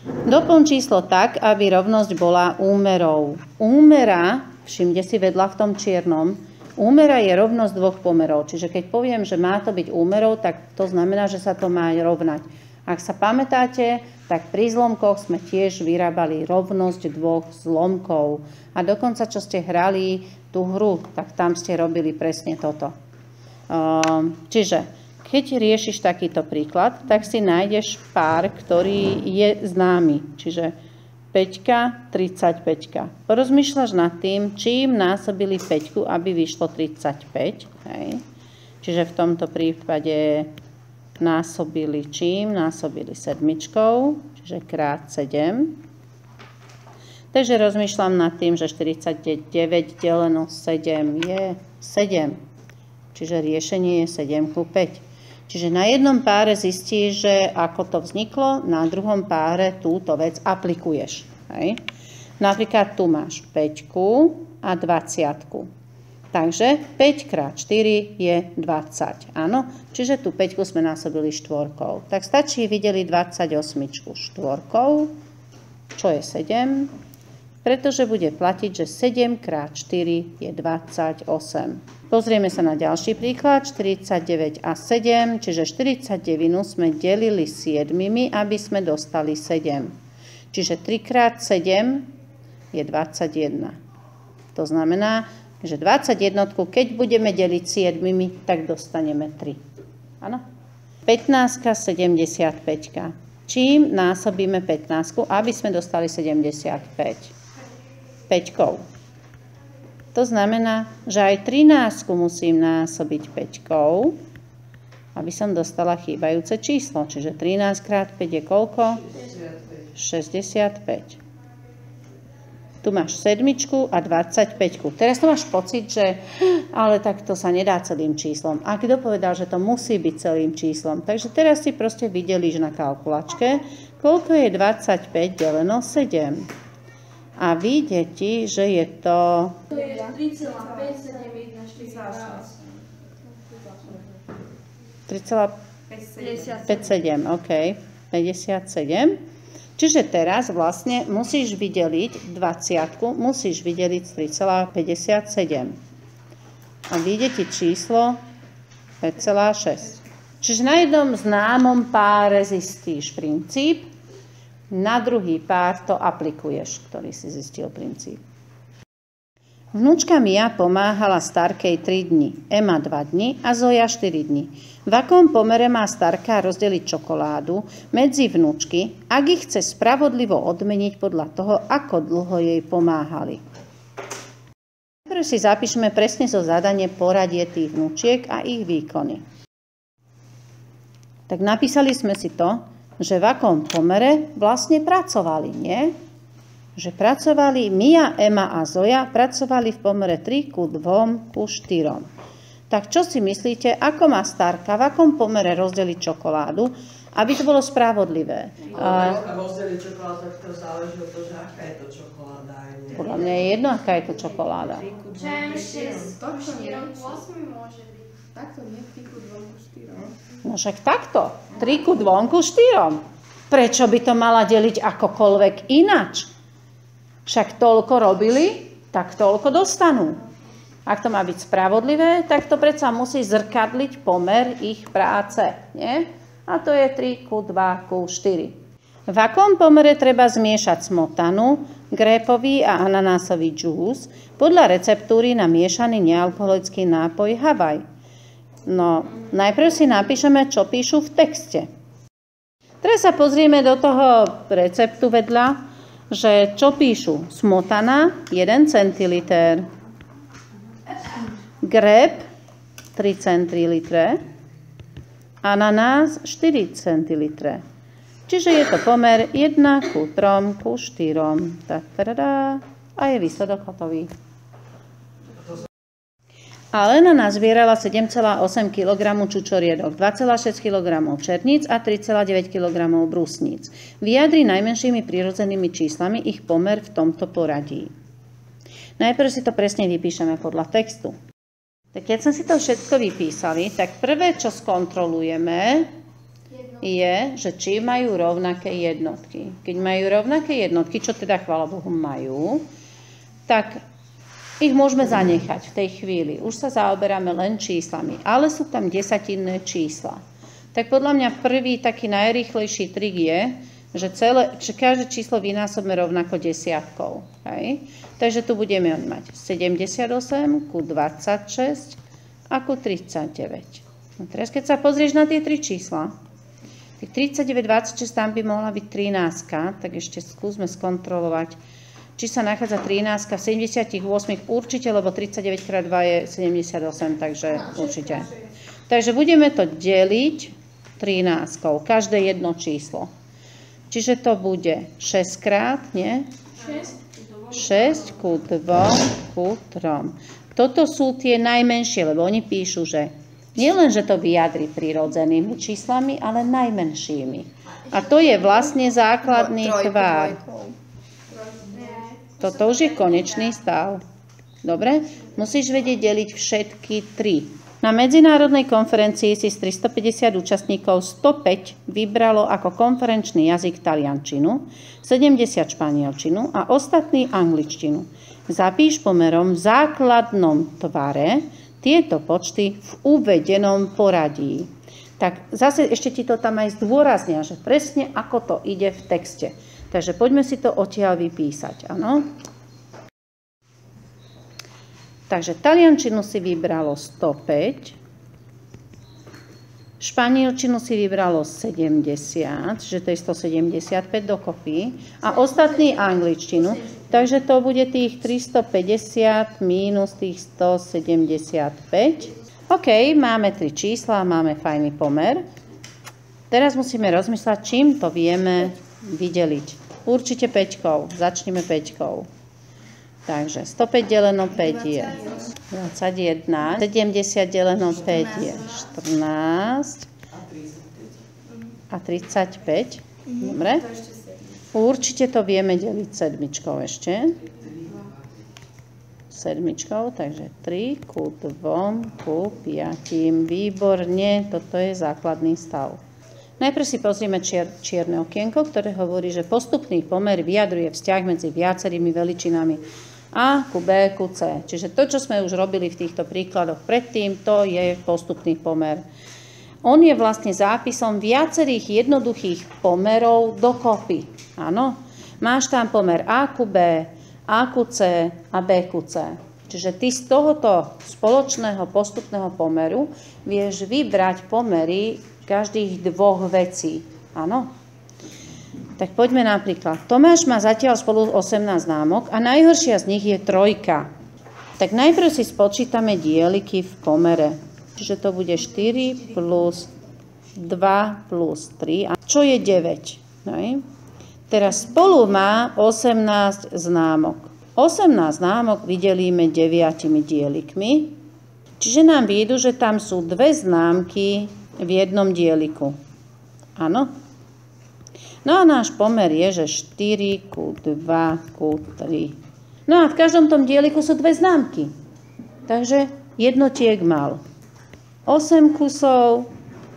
Doplň číslo tak, aby rovnosť bola úmerou. Úmera, všimte si vedľa v tom čiernom, úmera je rovnosť dvoch pomerov. Čiže keď poviem, že má to byť úmerou, tak to znamená, že sa to má rovnať. Ak sa pamätáte, tak pri zlomkoch sme tiež vyrábali rovnosť dvoch zlomkov. A dokonca, čo ste hrali tú hru, tak tam ste robili presne toto. Čiže keď riešiš takýto príklad, tak si nájdeš pár, ktorý je známy. Čiže 5, 35. Porozmýšľaš nad tým, čím násobili 5, aby vyšlo 35. Hej. Čiže v tomto prípade násobili čím? Násobili 7, čiže krát 7. Takže rozmýšľam nad tým, že 49 deleno 7 je 7. Čiže riešenie je 7 ku 5. Čiže na jednom páre zistíš, že ako to vzniklo, na druhom páre túto vec aplikuješ. Hej. Napríklad tu máš 5 a 20. Takže 5 krát 4 je 20. Áno? Čiže tú 5 sme násobili štvorkou. Tak stačí vydeliť 28 štvorkou, čo je 7. Pretože bude platiť, že 7 krát 4 je 28. Pozrieme sa na ďalší príklad, 49 a 7, čiže 49 sme delili 7, aby sme dostali 7. Čiže 3 krát 7 je 21. To znamená, že 21, keď budeme deliť 7, tak dostaneme 3. Áno? 15, 75. Čím násobíme 15, aby sme dostali 75? 5. To znamená, že aj 13 musím násobiť 5, aby som dostala chýbajúce číslo. Čiže 13 krát 5 je koľko? 65. Tu máš 7 a 25. Teraz tu máš pocit, že ale tak to sa nedá celým číslom. A kto povedal, že to musí byť celým číslom? Takže teraz si proste vydelíš na kalkulačke, koľko je 25 deleno 7. A vyjde ti, že je to... To je 3,57, ok, 57. Čiže teraz vlastne musíš vydeliť 20, musíš vydeliť 3,57. A vyjde ti číslo 5,6. Čiže na jednom známom páre zistíš princíp, na druhý pár to aplikuješ, ktorý si zistil princíp. Vnúčka Mia pomáhala starkej 3 dni, Ema 2 dni a Zoja 4 dni. V akom pomere má starka rozdeliť čokoládu medzi vnúčky, ak ich chce spravodlivo odmeniť podľa toho, ako dlho jej pomáhali? Najprv si zapíšme presne zo zadanie poradie tých vnúčiek a ich výkony. Tak napísali sme si to, že v akom pomere vlastne pracovali, nie? Že pracovali Mia, Ema a Zoja, pracovali v pomere 3 ku 2 ku 4. Tak čo si myslíte, ako má starka, v akom pomere rozdeliť čokoládu, aby to bolo spravodlivé? Rozdeliť čokoládu, tak to záleží od toho, že aká je to čokoláda. Podľa mňa je jedno, aká je to čokoláda. Čem 6 ku 4 ku 8 môže byť. Takto nie, 3 ku 2 ku 4. No však takto, 3 ku 2 ku 4. Prečo by to mala deliť akokoľvek inač? Však toľko robili, tak toľko dostanú. Ak to má byť spravodlivé, tak to predsa musí zrkadliť pomer ich práce, nie? A to je 3 ku 2 ku 4. V akom pomere treba zmiešať smotanu, grépový a ananásový džús podľa receptúry na miešaný nealkoholický nápoj Havaj? No, najprv si napíšeme, čo píšu v texte. Teraz sa pozrieme do toho receptu vedľa, že čo píšu. Smotana 1 centiliter, grép 3 centilitre, ananás 4 centilitre. Čiže je to pomer 1 ku 3 ku 4. A je výsledok hotový. A Lena nazbierala 7,8 kg čučoriedok, 2,6 kg černíc a 3,9 kg brusníc. Vyjadri najmenšími prirodzenými číslami ich pomer v tomto poradí. Najprv si to presne vypíšeme podľa textu. Tak keď sme si to všetko vypísali, tak prvé, čo skontrolujeme, je, že či majú rovnaké jednotky. Keď majú rovnaké jednotky, čo teda chvála Bohu majú, tak ich môžeme zanechať v tej chvíli. Už sa zaoberáme len číslami, ale sú tam desatinné čísla. Tak podľa mňa prvý taký najrýchlejší trik je, že každé číslo vynásobíme rovnako desiatkou. Hej? Takže tu budeme mať 78 ku 26 a ku 39. No teraz keď sa pozrieš na tie tri čísla, tak 39, 26, tam by mohla byť 13, tak ešte skúsme skontrolovať, či sa nachádza 13 v 78 určite, lebo 39 krát 2 je 78, takže určite. Takže budeme to deliť 13, každé jedno číslo. Čiže to bude 6 krát, nie? 6 ku 2 ku 3. Toto sú tie najmenšie, lebo oni píšu, že nielen, že to vyjadri prirodzenými číslami, ale najmenšími. A to je vlastne základný tvar. Toto už je konečný stav. Dobre? Musíš vedieť deliť všetky tri. Na medzinárodnej konferencii si z 350 účastníkov 105 vybralo ako konferenčný jazyk taliančinu, 70 španielčinu a ostatný angličtinu. Zapíš pomerom v základnom tvare tieto počty v uvedenom poradí. Tak zase ešte ti to tam aj zdôraznia, že presne ako to ide v texte. Takže poďme si to odtiaľ vypísať, áno? Takže taliančinu si vybralo 105, španielčinu si vybralo 70, že to je 175 dokopy, a ostatný angličtinu, takže to bude tých 350 minus tých 175. OK, máme tri čísla, máme fajný pomer. Teraz musíme rozmýšľať, čím to vieme vydeliť. Určite 5, začneme 5. Takže 105 deleno 5 je 21, 70 deleno 5 je 14 a 35. Dobre? Určite to vieme deliť sedmičkou ešte. Sedmičkou, takže 3 ku 2 ku 5. Výborne, toto je základný stav. Najprv si pozrieme čierne okienko, ktoré hovorí, že postupný pomer vyjadruje vzťah medzi viacerými veličinami A ku B ku C. Čiže to, čo sme už robili v týchto príkladoch predtým, to je postupný pomer. On je vlastne zápisom viacerých jednoduchých pomerov dokopy. Áno? Máš tam pomer A ku B, A ku C a B ku C. Čiže ty z tohoto spoločného postupného pomeru vieš vybrať pomery každých dvoch vecí. Áno? Tak poďme napríklad. Tomáš má zatiaľ spolu 18 známok a najhoršia z nich je 3. Tak najprv si spočítame dieliky v pomere. Čiže to bude 4 plus 2 plus 3. A čo je 9? No, teraz spolu má 18 známok. 18 známok vydelíme 9 dielikmi. Čiže nám vyjdu, že tam sú 2 známky v jednom dieliku. Áno? No a náš pomer je, že 4 ku 2 ku 3. No a v každom tom dieliku sú 2 známky. Takže jednotiek mal 8 kusov,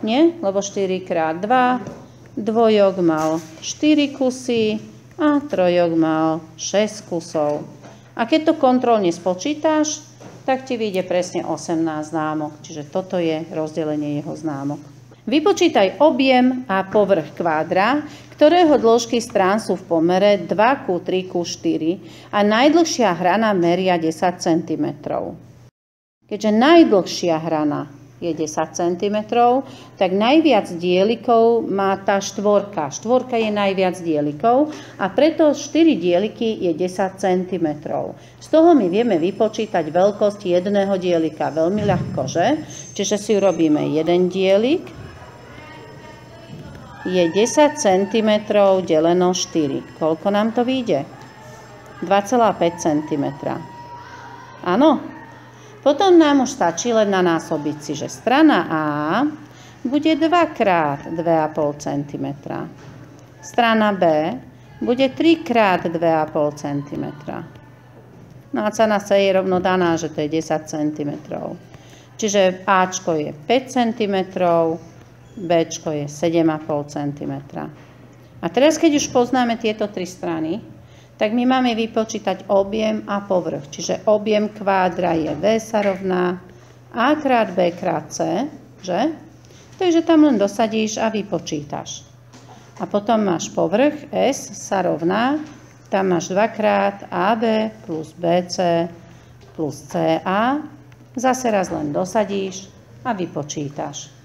nie? Lebo 4 krát 2. Dvojok mal 4 kusy a trojok mal 6 kusov. A keď to kontrolne spočítaš, tak ti vyjde presne 18 známok. Čiže toto je rozdelenie jeho známok. Vypočítaj objem a povrch kvádra, ktorého dĺžky strán sú v pomere 2 ku 3 ku 4 a najdlhšia hrana meria 10 cm. Keďže najdlhšia hrana je 10 cm, tak najviac dielikov má tá štvorka. Štvorka je najviac dielikov a preto 4 dieliky je 10 cm. Z toho my vieme vypočítať veľkosť jedného dielika veľmi ľahko, že? Čiže si urobíme jeden dielik, je 10 cm deleno 4. Koľko nám to vyjde? 2,5 cm. Áno? Potom nám už stačí len nanásobiť si, že strana A bude 2 krát 2,5 cm. Strana B bude 3 krát 2,5 cm. No a cena C je rovno daná, že to je 10 cm. Čiže Ačko je 5 cm, Bčko je 7,5 cm. A teraz, keď už poznáme tieto tri strany, tak my máme vypočítať objem a povrch. Čiže objem kvádra je V sa rovná A krát B krát C, že? Takže tam len dosadíš a vypočítaš. A potom máš povrch S sa rovná, tam máš 2 krát AB plus BC plus CA. Zase raz len dosadíš a vypočítaš.